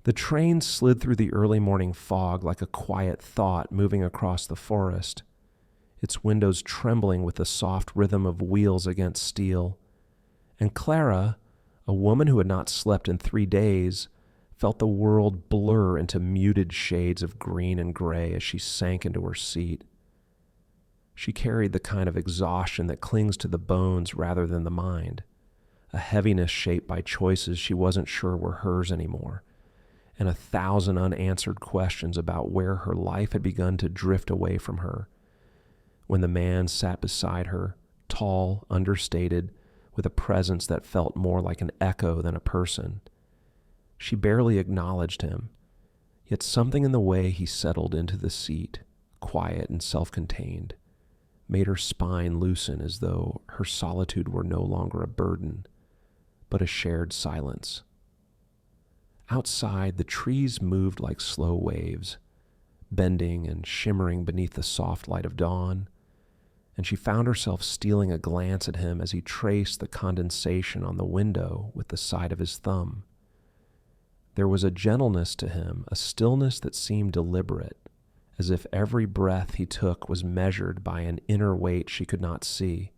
The train slid through the early morning fog like a quiet thought moving across the forest, its windows trembling with the soft rhythm of wheels against steel. And Clara, a woman who had not slept in 3 days, felt the world blur into muted shades of green and gray as she sank into her seat. She carried the kind of exhaustion that clings to the bones rather than the mind, a heaviness shaped by choices she wasn't sure were hers anymore, and 1,000 unanswered questions about where her life had begun to drift away from her. When the man sat beside her, tall, understated, with a presence that felt more like an echo than a person, she barely acknowledged him, yet something in the way he settled into the seat, quiet and self-contained, made her spine loosen as though her solitude were no longer a burden, but a shared silence. Outside, the trees moved like slow waves, bending and shimmering beneath the soft light of dawn, and she found herself stealing a glance at him as he traced the condensation on the window with the side of his thumb. There was a gentleness to him, a stillness that seemed deliberate, as if every breath he took was measured by an inner weight she could not see.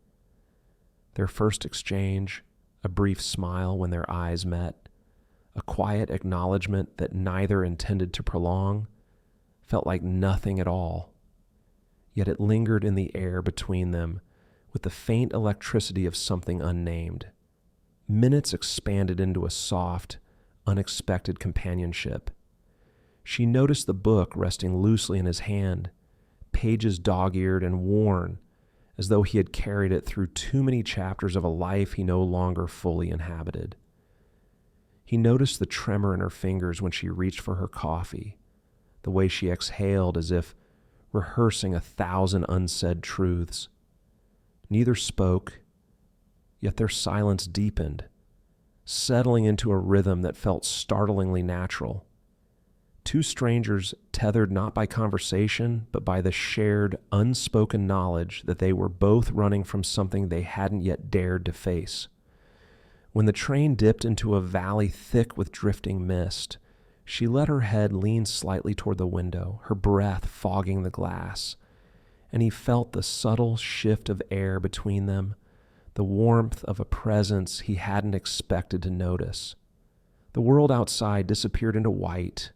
Their first exchange, a brief smile when their eyes met, a quiet acknowledgement that neither intended to prolong, felt like nothing at all. Yet it lingered in the air between them with the faint electricity of something unnamed. Minutes expanded into a soft, unexpected companionship. She noticed the book resting loosely in his hand, pages dog-eared and worn, as though he had carried it through too many chapters of a life he no longer fully inhabited. He noticed the tremor in her fingers when she reached for her coffee, the way she exhaled as if rehearsing 1,000 unsaid truths. Neither spoke, yet their silence deepened, settling into a rhythm that felt startlingly natural. Two strangers tethered not by conversation, but by the shared, unspoken knowledge that they were both running from something they hadn't yet dared to face. When the train dipped into a valley thick with drifting mist, she let her head lean slightly toward the window, her breath fogging the glass, and he felt the subtle shift of air between them, the warmth of a presence he hadn't expected to notice. The world outside disappeared into white,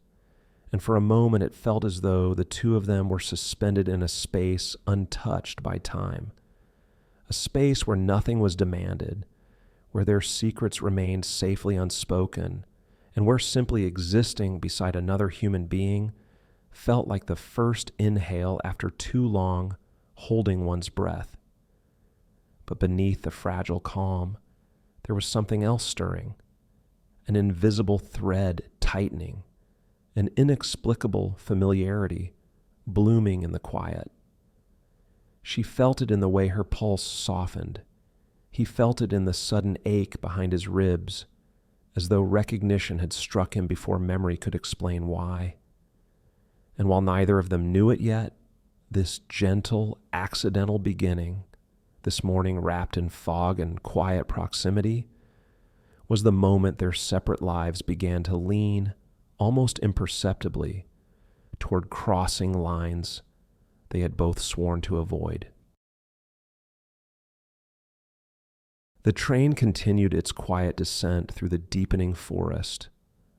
and for a moment it felt as though the two of them were suspended in a space untouched by time, a space where nothing was demanded, where their secrets remained safely unspoken, and where simply existing beside another human being felt like the first inhale after too long holding one's breath. But beneath the fragile calm, there was something else stirring, an invisible thread tightening, an inexplicable familiarity blooming in the quiet. She felt it in the way her pulse softened. He felt it in the sudden ache behind his ribs, as though recognition had struck him before memory could explain why. And while neither of them knew it yet, this gentle, accidental beginning, this morning wrapped in fog and quiet proximity, was the moment their separate lives began to lean, almost imperceptibly, toward crossing lines they had both sworn to avoid. The train continued its quiet descent through the deepening forest,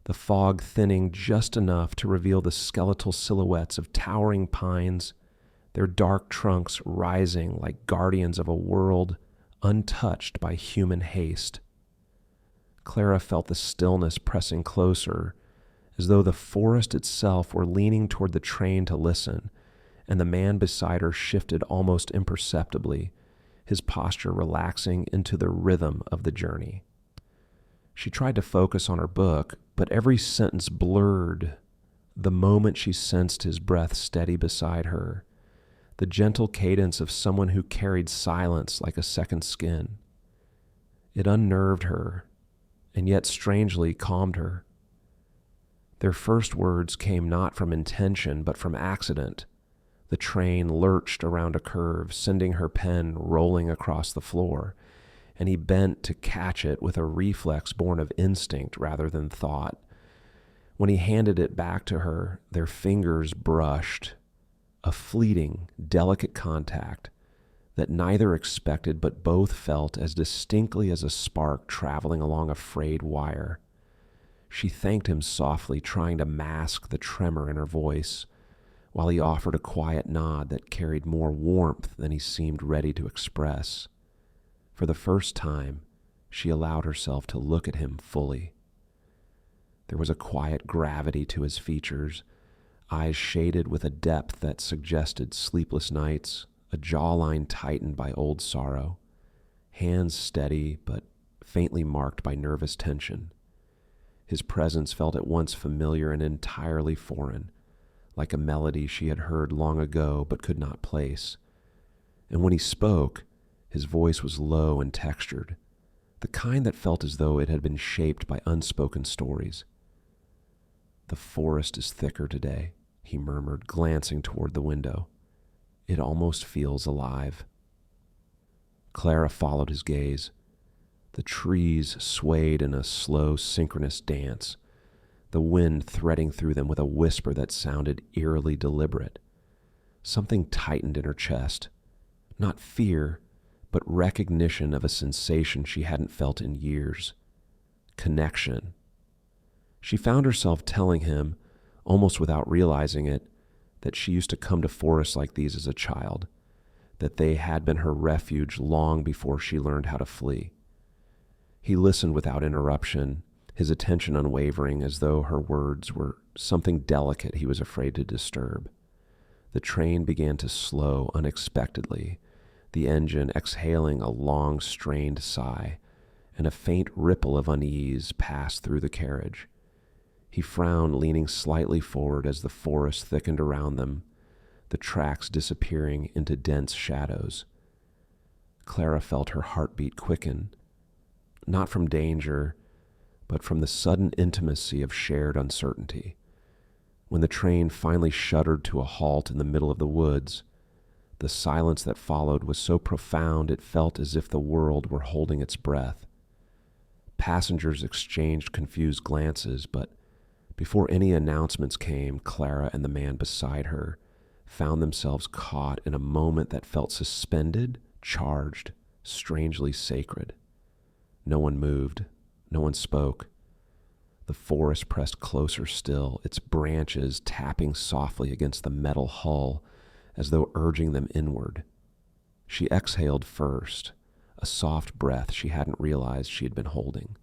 the fog thinning just enough to reveal the skeletal silhouettes of towering pines, their dark trunks rising like guardians of a world untouched by human haste. Clara felt the stillness pressing closer, as though the forest itself were leaning toward the train to listen, and the man beside her shifted almost imperceptibly, his posture relaxing into the rhythm of the journey. She tried to focus on her book, but every sentence blurred the moment she sensed his breath steady beside her, the gentle cadence of someone who carried silence like a second skin. It unnerved her, and yet strangely calmed her. Their first words came not from intention, but from accident. The train lurched around a curve, sending her pen rolling across the floor, and he bent to catch it with a reflex born of instinct rather than thought. When he handed it back to her, their fingers brushed, a fleeting, delicate contact that neither expected but both felt as distinctly as a spark traveling along a frayed wire. She thanked him softly, trying to mask the tremor in her voice, while he offered a quiet nod that carried more warmth than he seemed ready to express. For the first time, she allowed herself to look at him fully. There was a quiet gravity to his features, eyes shaded with a depth that suggested sleepless nights, a jawline tightened by old sorrow, hands steady but faintly marked by nervous tension. His presence felt at once familiar and entirely foreign, like a melody she had heard long ago but could not place. And when he spoke, his voice was low and textured, the kind that felt as though it had been shaped by unspoken stories. "The forest is thicker today," he murmured, glancing toward the window. "It almost feels alive." Clara followed his gaze. The trees swayed in a slow, synchronous dance, the wind threading through them with a whisper that sounded eerily deliberate. Something tightened in her chest, not fear, but recognition of a sensation she hadn't felt in years. Connection. She found herself telling him, almost without realizing it, that she used to come to forests like these as a child, that they had been her refuge long before she learned how to flee. He listened without interruption, his attention unwavering, as though her words were something delicate he was afraid to disturb. The train began to slow unexpectedly, the engine exhaling a long, strained sigh, and a faint ripple of unease passed through the carriage. He frowned, leaning slightly forward as the forest thickened around them, the tracks disappearing into dense shadows. Clara felt her heartbeat quicken, not from danger, but from the sudden intimacy of shared uncertainty. When the train finally shuddered to a halt in the middle of the woods, the silence that followed was so profound it felt as if the world were holding its breath. Passengers exchanged confused glances, but before any announcements came, Clara and the man beside her found themselves caught in a moment that felt suspended, charged, strangely sacred. No one moved. No one spoke. The forest pressed closer still, its branches tapping softly against the metal hull as though urging them inward. She exhaled first, a soft breath she hadn't realized she had been holding.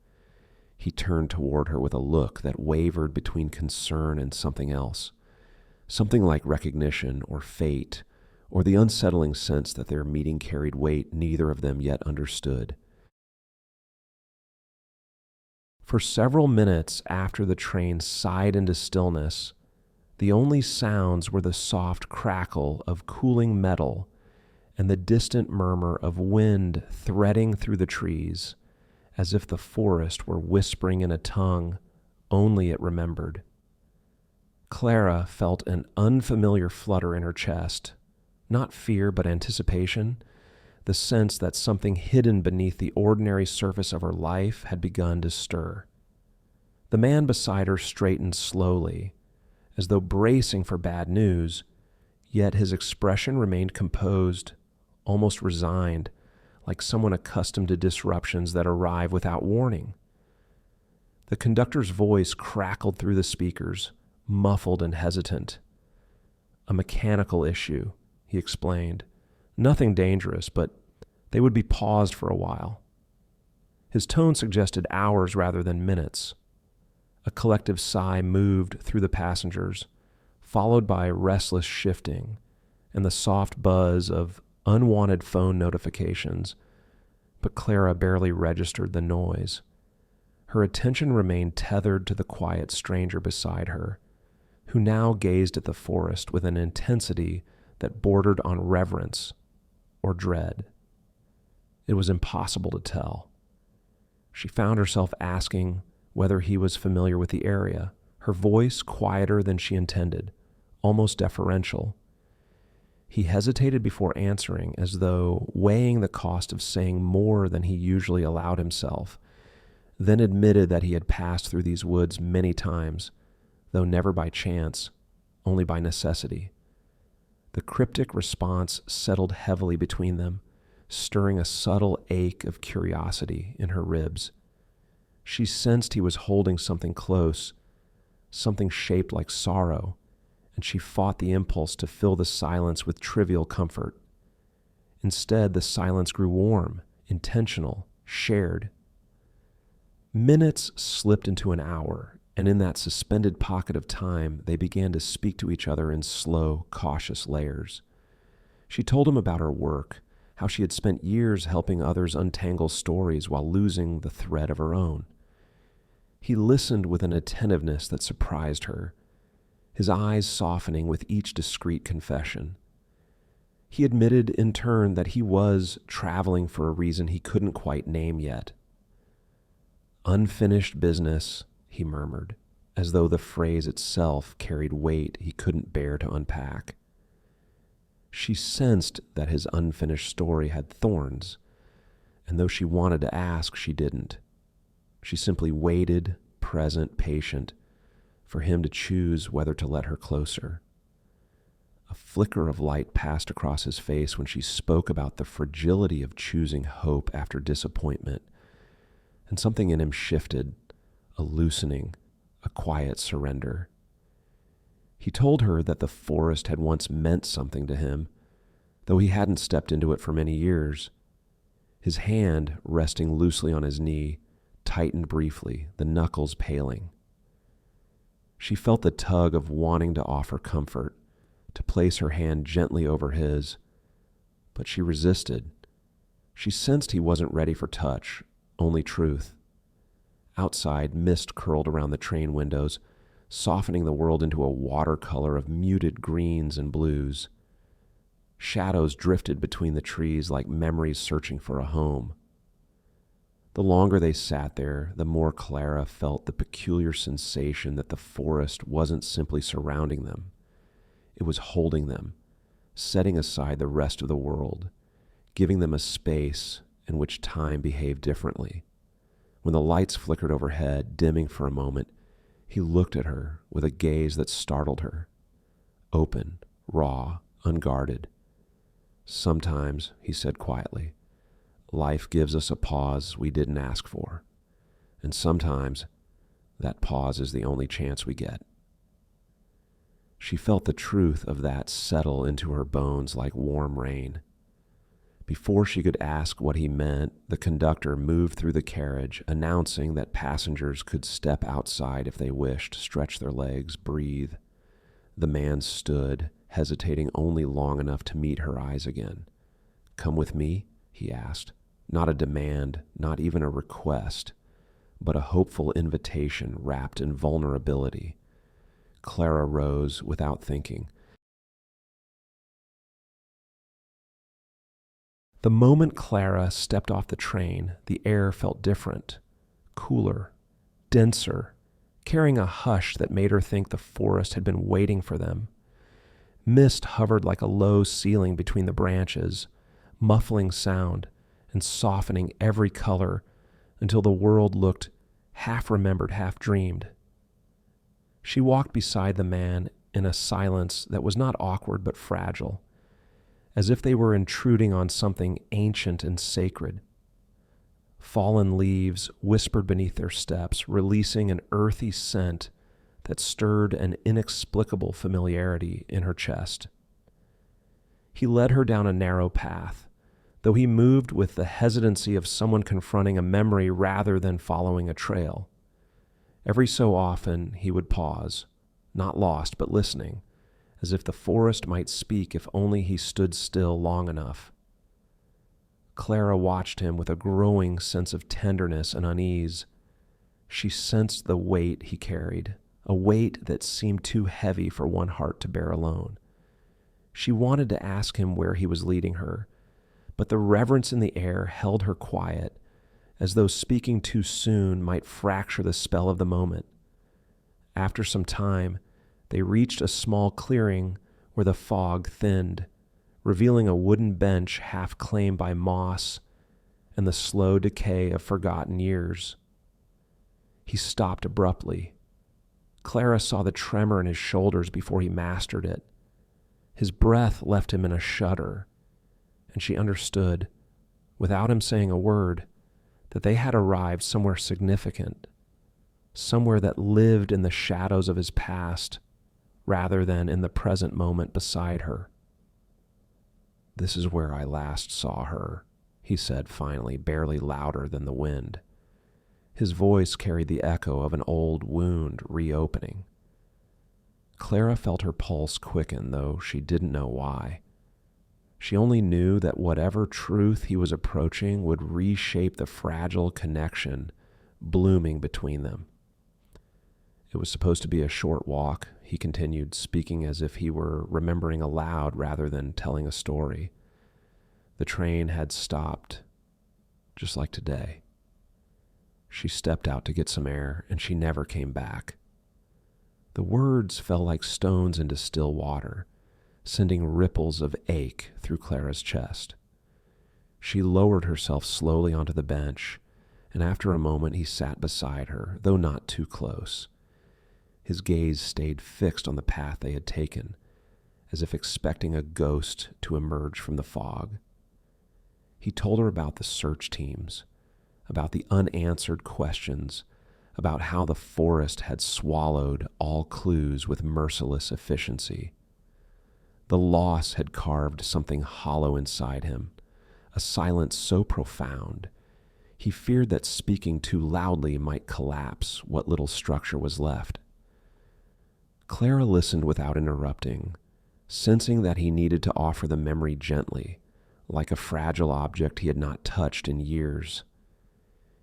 He turned toward her with a look that wavered between concern and something else, something like recognition or fate, or the unsettling sense that their meeting carried weight neither of them yet understood. For several minutes after the train sighed into stillness, the only sounds were the soft crackle of cooling metal and the distant murmur of wind threading through the trees, as if the forest were whispering in a tongue only it remembered. Clara felt an unfamiliar flutter in her chest, not fear but anticipation, the sense that something hidden beneath the ordinary surface of her life had begun to stir. The man beside her straightened slowly, as though bracing for bad news, yet his expression remained composed, almost resigned, like someone accustomed to disruptions that arrive without warning. The conductor's voice crackled through the speakers, muffled and hesitant. "A mechanical issue," he explained. "Nothing dangerous, but they would be paused for a while." His tone suggested hours rather than minutes. A collective sigh moved through the passengers, followed by restless shifting and the soft buzz of unwanted phone notifications, but Clara barely registered the noise. Her attention remained tethered to the quiet stranger beside her, who now gazed at the forest with an intensity that bordered on reverence or dread. It was impossible to tell. She found herself asking whether he was familiar with the area, her voice quieter than she intended, almost deferential. He hesitated before answering, as though weighing the cost of saying more than he usually allowed himself, then admitted that he had passed through these woods many times, though never by chance, only by necessity. The cryptic response settled heavily between them, stirring a subtle ache of curiosity in her ribs. She sensed he was holding something close, something shaped like sorrow, and she fought the impulse to fill the silence with trivial comfort. Instead, the silence grew warm, intentional, shared. Minutes slipped into an hour, and in that suspended pocket of time, they began to speak to each other in slow, cautious layers. She told him about her work, how she had spent years helping others untangle stories while losing the thread of her own. He listened with an attentiveness that surprised her, his eyes softening with each discreet confession. He admitted in turn that he was traveling for a reason he couldn't quite name yet. Unfinished business, he murmured, as though the phrase itself carried weight he couldn't bear to unpack. She sensed that his unfinished story had thorns, and though she wanted to ask, she didn't. She simply waited, present, patient, for him to choose whether to let her closer. A flicker of light passed across his face when she spoke about the fragility of choosing hope after disappointment, and something in him shifted, a loosening, a quiet surrender. He told her that the forest had once meant something to him, though he hadn't stepped into it for many years. His hand, resting loosely on his knee, tightened briefly, the knuckles paling. She felt the tug of wanting to offer comfort, to place her hand gently over his, but she resisted. She sensed he wasn't ready for touch, only truth. Outside, mist curled around the train windows, softening the world into a watercolor of muted greens and blues. Shadows drifted between the trees like memories searching for a home. The longer they sat there, the more Clara felt the peculiar sensation that the forest wasn't simply surrounding them. It was holding them, setting aside the rest of the world, giving them a space in which time behaved differently. When the lights flickered overhead, dimming for a moment, he looked at her with a gaze that startled her. Open, raw, unguarded. Sometimes, he said quietly, life gives us a pause we didn't ask for, and sometimes that pause is the only chance we get. She felt the truth of that settle into her bones like warm rain. Before she could ask what he meant, the conductor moved through the carriage, announcing that passengers could step outside if they wished, stretch their legs, breathe. The man stood, hesitating only long enough to meet her eyes again. "Come with me?" he asked. Not a demand, not even a request, but a hopeful invitation wrapped in vulnerability. Clara rose without thinking. The moment Clara stepped off the train, the air felt different, cooler, denser, carrying a hush that made her think the forest had been waiting for them. Mist hovered like a low ceiling between the branches, muffling sound and softening every color until the world looked half-remembered, half-dreamed. She walked beside the man in a silence that was not awkward but fragile, as if they were intruding on something ancient and sacred. Fallen leaves whispered beneath their steps, releasing an earthy scent that stirred an inexplicable familiarity in her chest. He led her down a narrow path, though he moved with the hesitancy of someone confronting a memory rather than following a trail. Every so often he would pause, not lost but listening, as if the forest might speak if only he stood still long enough. Clara watched him with a growing sense of tenderness and unease. She sensed the weight he carried, a weight that seemed too heavy for one heart to bear alone. She wanted to ask him where he was leading her, but the reverence in the air held her quiet, as though speaking too soon might fracture the spell of the moment. After some time, they reached a small clearing where the fog thinned, revealing a wooden bench half claimed by moss and the slow decay of forgotten years. He stopped abruptly. Clara saw the tremor in his shoulders before he mastered it. His breath left him in a shudder, and she understood, without him saying a word, that they had arrived somewhere significant, somewhere that lived in the shadows of his past rather than in the present moment beside her. "This is where I last saw her," he said finally, barely louder than the wind. His voice carried the echo of an old wound reopening. Clara felt her pulse quicken, though she didn't know why. She only knew that whatever truth he was approaching would reshape the fragile connection blooming between them. "It was supposed to be a short walk," he continued, speaking as if he were remembering aloud rather than telling a story. "The train had stopped, just like today. She stepped out to get some air, and she never came back." The words fell like stones into still water, sending ripples of ache through Clara's chest. She lowered herself slowly onto the bench, and after a moment he sat beside her, though not too close. His gaze stayed fixed on the path they had taken, as if expecting a ghost to emerge from the fog. He told her about the search teams, about the unanswered questions, about how the forest had swallowed all clues with merciless efficiency. The loss had carved something hollow inside him, a silence so profound, he feared that speaking too loudly might collapse what little structure was left. Clara listened without interrupting, sensing that he needed to offer the memory gently, like a fragile object he had not touched in years.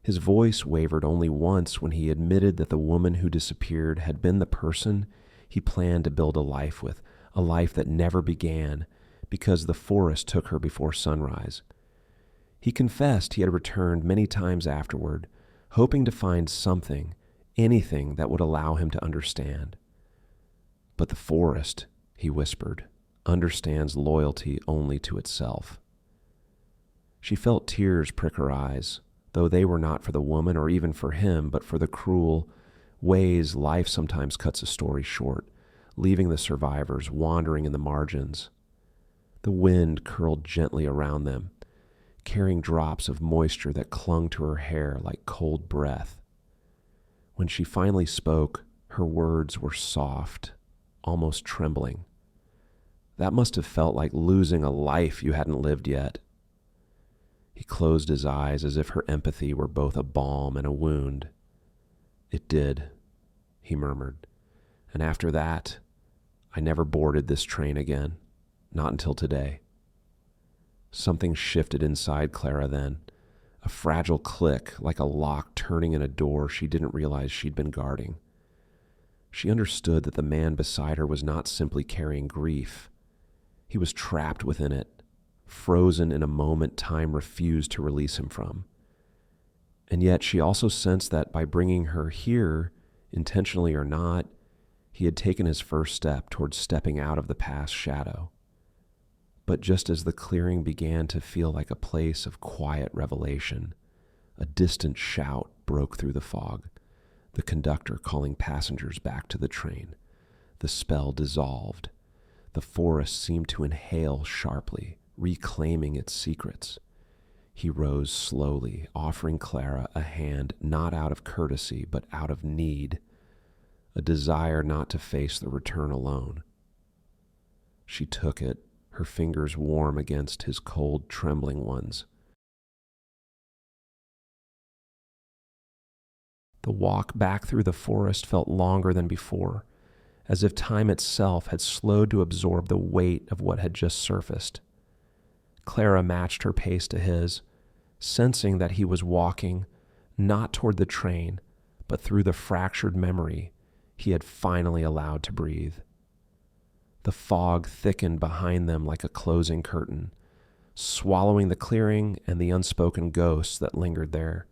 His voice wavered only once when he admitted that the woman who disappeared had been the person he planned to build a life with, a life that never began because the forest took her before sunrise. He confessed he had returned many times afterward, hoping to find something, anything that would allow him to understand. "But the forest," he whispered, "understands loyalty only to itself." She felt tears prick her eyes, though they were not for the woman or even for him, but for the cruel ways life sometimes cuts a story short, leaving the survivors wandering in the margins. The wind curled gently around them, carrying drops of moisture that clung to her hair like cold breath. When she finally spoke, her words were soft, almost trembling. "That must have felt like losing a life you hadn't lived yet." He closed his eyes as if her empathy were both a balm and a wound. "It did," he murmured. "And after that, I never boarded this train again, not until today." Something shifted inside Clara then, a fragile click like a lock turning in a door she didn't realize she'd been guarding. She understood that the man beside her was not simply carrying grief. He was trapped within it, frozen in a moment time refused to release him from. And yet she also sensed that by bringing her here, intentionally or not, he had taken his first step towards stepping out of the past shadow. But just as the clearing began to feel like a place of quiet revelation, a distant shout broke through the fog, the conductor calling passengers back to the train. The spell dissolved. The forest seemed to inhale sharply, reclaiming its secrets. He rose slowly, offering Clara a hand not out of courtesy, but out of need, a desire not to face the return alone. She took it, her fingers warm against his cold, trembling ones. The walk back through the forest felt longer than before, as if time itself had slowed to absorb the weight of what had just surfaced. Clara matched her pace to his, sensing that he was walking not toward the train, but through the fractured memory he had finally allowed to breathe. The fog thickened behind them like a closing curtain, swallowing the clearing and the unspoken ghosts that lingered there.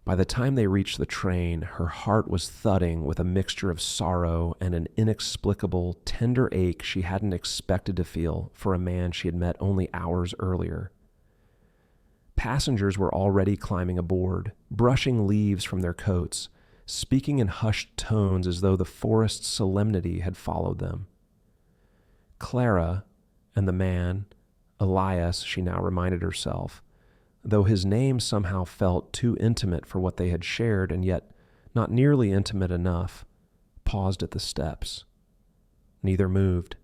By the time they reached the train, her heart was thudding with a mixture of sorrow and an inexplicable, tender ache she hadn't expected to feel for a man she had met only hours earlier. Passengers were already climbing aboard, brushing leaves from their coats, speaking in hushed tones as though the forest's solemnity had followed them. Clara and the man, Elias, she now reminded herself, though his name somehow felt too intimate for what they had shared and yet not nearly intimate enough, paused at the steps. Neither moved.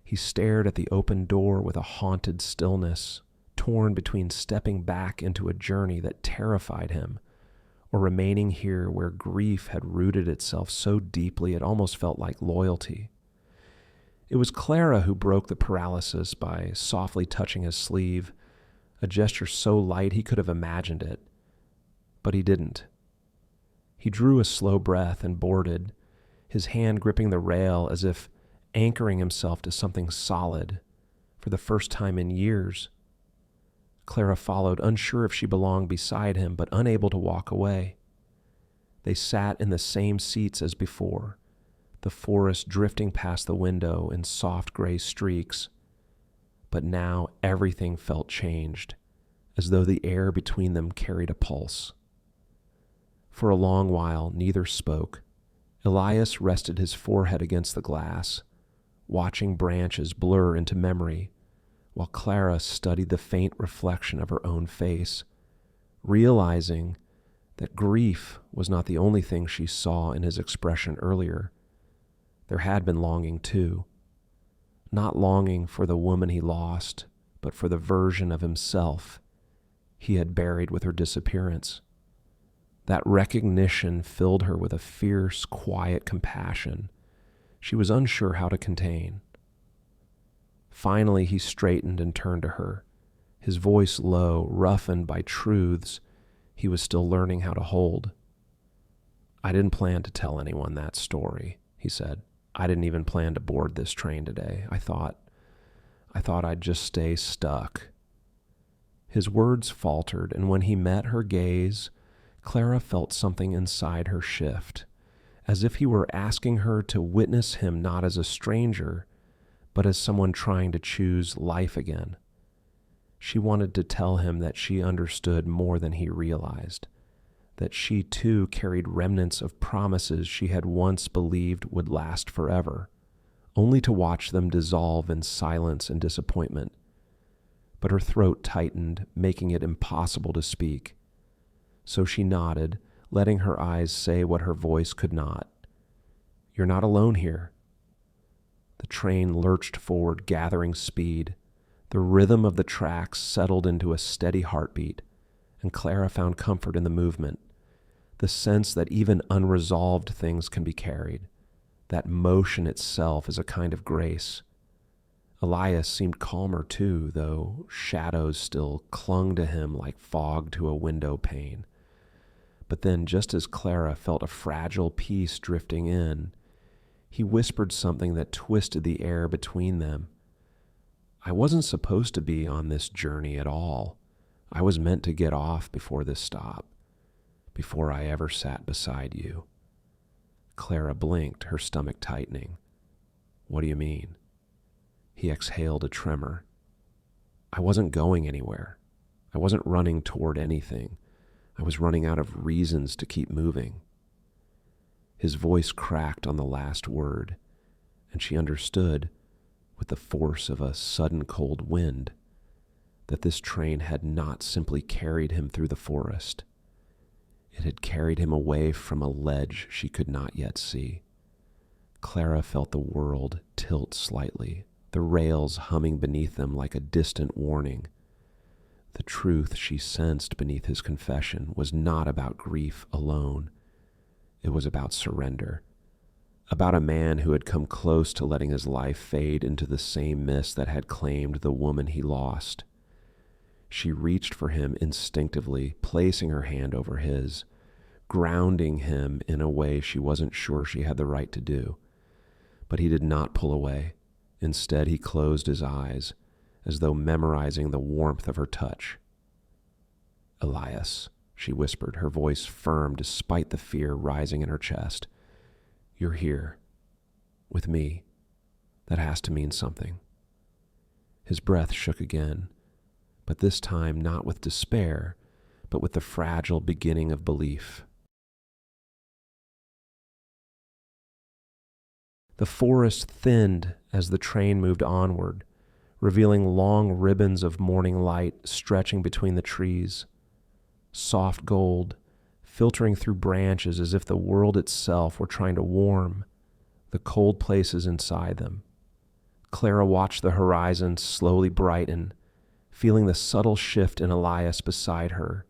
He stared at the open door with a haunted stillness, torn between stepping back into a journey that terrified him or remaining here where grief had rooted itself so deeply it almost felt like loyalty. It was Clara who broke the paralysis by softly touching his sleeve, a gesture so light he could have imagined it, but he didn't. He drew a slow breath and boarded, his hand gripping the rail as if anchoring himself to something solid for the first time in years. Clara followed, unsure if she belonged beside him, but unable to walk away. They sat in the same seats as before, the forest drifting past the window in soft gray streaks. But now everything felt changed, as though the air between them carried a pulse. For a long while, neither spoke. Elias rested his forehead against the glass, watching branches blur into memory, while Clara studied the faint reflection of her own face, realizing that grief was not the only thing she saw in his expression earlier. There had been longing too. Not longing for the woman he lost, but for the version of himself he had buried with her disappearance. That recognition filled her with a fierce, quiet compassion she was unsure how to contain. Finally, he straightened and turned to her, his voice low, roughened by truths he was still learning how to hold. "I didn't plan to tell anyone that story," he said. "I didn't even plan to board this train today. I thought I'd just stay stuck." His words faltered, and when he met her gaze, Clara felt something inside her shift, as if he were asking her to witness him not as a stranger, but as someone trying to choose life again. She wanted to tell him that she understood more than he realized, that she too carried remnants of promises she had once believed would last forever, only to watch them dissolve in silence and disappointment. But her throat tightened, making it impossible to speak. So she nodded, letting her eyes say what her voice could not. "You're not alone here." The train lurched forward, gathering speed. The rhythm of the tracks settled into a steady heartbeat, and Clara found comfort in the movement, the sense that even unresolved things can be carried, that motion itself is a kind of grace. Elias seemed calmer too, though shadows still clung to him like fog to a window pane. But then, just as Clara felt a fragile peace drifting in, he whispered something that twisted the air between them. "I wasn't supposed to be on this journey at all. I was meant to get off before this stop, before I ever sat beside you." Clara blinked, her stomach tightening. "What do you mean?" He exhaled a tremor. "I wasn't going anywhere. I wasn't running toward anything. I was running out of reasons to keep moving." His voice cracked on the last word, and she understood, with the force of a sudden cold wind, that this train had not simply carried him through the forest. It had carried him away from a ledge she could not yet see. Clara felt the world tilt slightly, the rails humming beneath them like a distant warning. The truth she sensed beneath his confession was not about grief alone. It was about surrender, about a man who had come close to letting his life fade into the same mist that had claimed the woman he lost. She reached for him instinctively, placing her hand over his, grounding him in a way she wasn't sure she had the right to do. But he did not pull away. Instead, he closed his eyes, as though memorizing the warmth of her touch. "Elias," she whispered, her voice firm despite the fear rising in her chest. "You're here, with me. That has to mean something." His breath shook again, but this time not with despair, but with the fragile beginning of belief. The forest thinned as the train moved onward, revealing long ribbons of morning light stretching between the trees, soft gold, filtering through branches as if the world itself were trying to warm the cold places inside them. Clara watched the horizon slowly brighten, feeling the subtle shift in Elias beside her,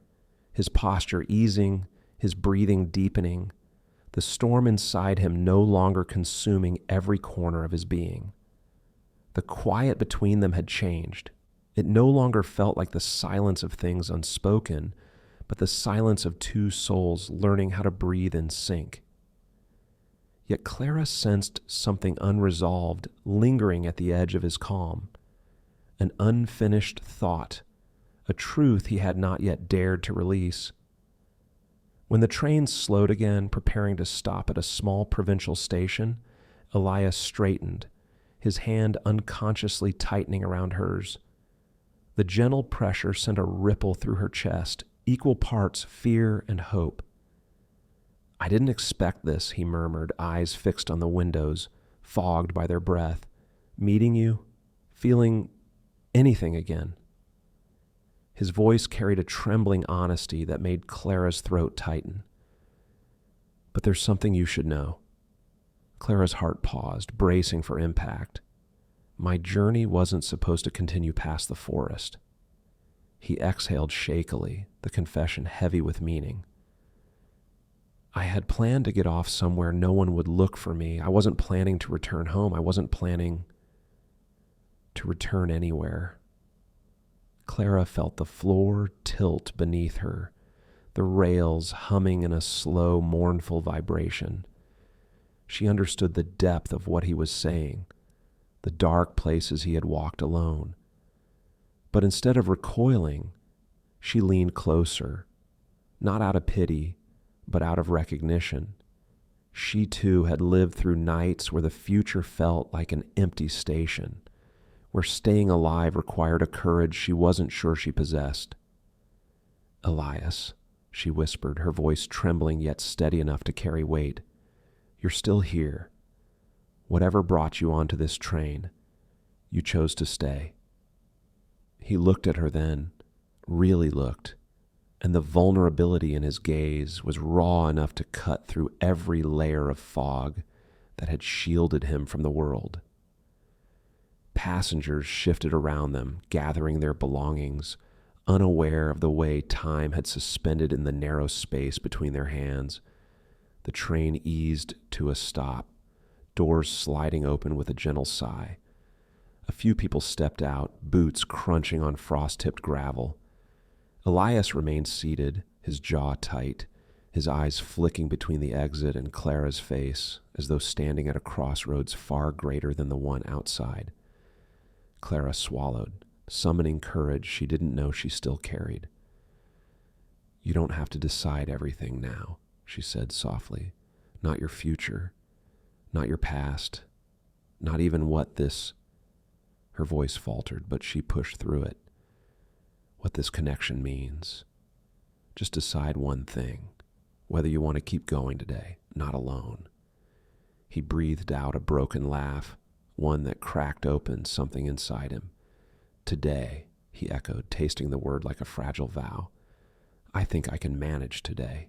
his posture easing, his breathing deepening, the storm inside him no longer consuming every corner of his being. The quiet between them had changed. It no longer felt like the silence of things unspoken, but the silence of two souls learning how to breathe in sync. Yet Clara sensed something unresolved lingering at the edge of his calm, an unfinished thought, a truth he had not yet dared to release. When the train slowed again, preparing to stop at a small provincial station, Elias straightened, his hand unconsciously tightening around hers. The gentle pressure sent a ripple through her chest, equal parts fear and hope. "I didn't expect this," he murmured, eyes fixed on the windows, fogged by their breath. "Meeting you, feeling anything again." His voice carried a trembling honesty that made Clara's throat tighten. "But there's something you should know." Clara's heart paused, bracing for impact. "My journey wasn't supposed to continue past the forest." He exhaled shakily, the confession heavy with meaning. "I had planned to get off somewhere no one would look for me. I wasn't planning to return home. I wasn't planning to return anywhere." Clara felt the floor tilt beneath her, the rails humming in a slow, mournful vibration. She understood the depth of what he was saying, the dark places he had walked alone. But instead of recoiling, she leaned closer, not out of pity, but out of recognition. She too had lived through nights where the future felt like an empty station, where staying alive required a courage she wasn't sure she possessed. "Elias," she whispered, her voice trembling yet steady enough to carry weight, "you're still here. Whatever brought you onto this train, you chose to stay." He looked at her then, really looked, and the vulnerability in his gaze was raw enough to cut through every layer of fog that had shielded him from the world. Passengers shifted around them, gathering their belongings, unaware of the way time had suspended in the narrow space between their hands. The train eased to a stop, doors sliding open with a gentle sigh. A few people stepped out, boots crunching on frost-tipped gravel. Elias remained seated, his jaw tight, his eyes flicking between the exit and Clara's face, as though standing at a crossroads far greater than the one outside. Clara swallowed, summoning courage she didn't know she still carried. "You don't have to decide everything now," she said softly. "Not your future, not your past, not even what this—" Her voice faltered, but she pushed through it. "What this connection means. Just decide one thing, whether you want to keep going today, not alone." He breathed out a broken laugh, one that cracked open something inside him. "Today," he echoed, tasting the word like a fragile vow. "I think I can manage today."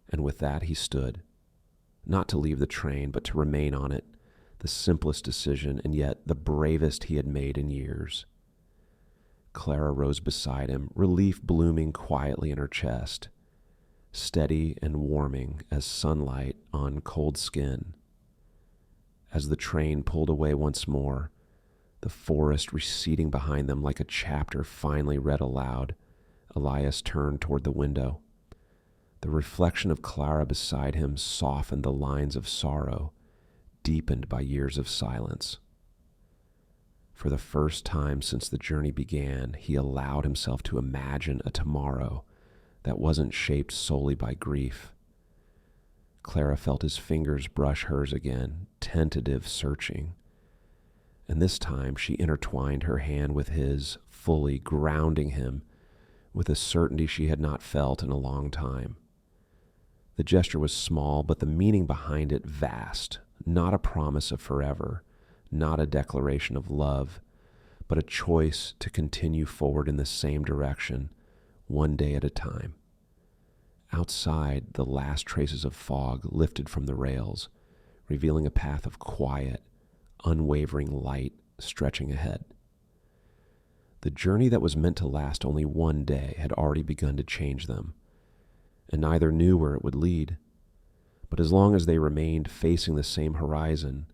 And with that he stood, not to leave the train, but to remain on it, the simplest decision and yet the bravest he had made in years. Clara rose beside him, relief blooming quietly in her chest, steady and warming as sunlight on cold skin. As the train pulled away once more, the forest receding behind them like a chapter finally read aloud, Elias turned toward the window. The reflection of Clara beside him softened the lines of sorrow, deepened by years of silence. For the first time since the journey began, he allowed himself to imagine a tomorrow that wasn't shaped solely by grief. Clara felt his fingers brush hers again, tentative, searching. And this time she intertwined her hand with his, fully grounding him with a certainty she had not felt in a long time. The gesture was small, but the meaning behind it vast, not a promise of forever, not a declaration of love, but a choice to continue forward in the same direction, one day at a time. Outside, the last traces of fog lifted from the rails, revealing a path of quiet, unwavering light stretching ahead. The journey that was meant to last only one day had already begun to change them, and neither knew where it would lead. But as long as they remained facing the same horizon,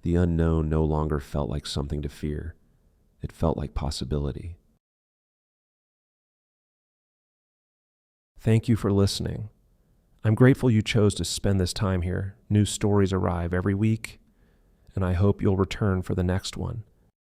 the unknown no longer felt like something to fear. It felt like possibility. Thank you for listening. I'm grateful you chose to spend this time here. New stories arrive every week, and I hope you'll return for the next one.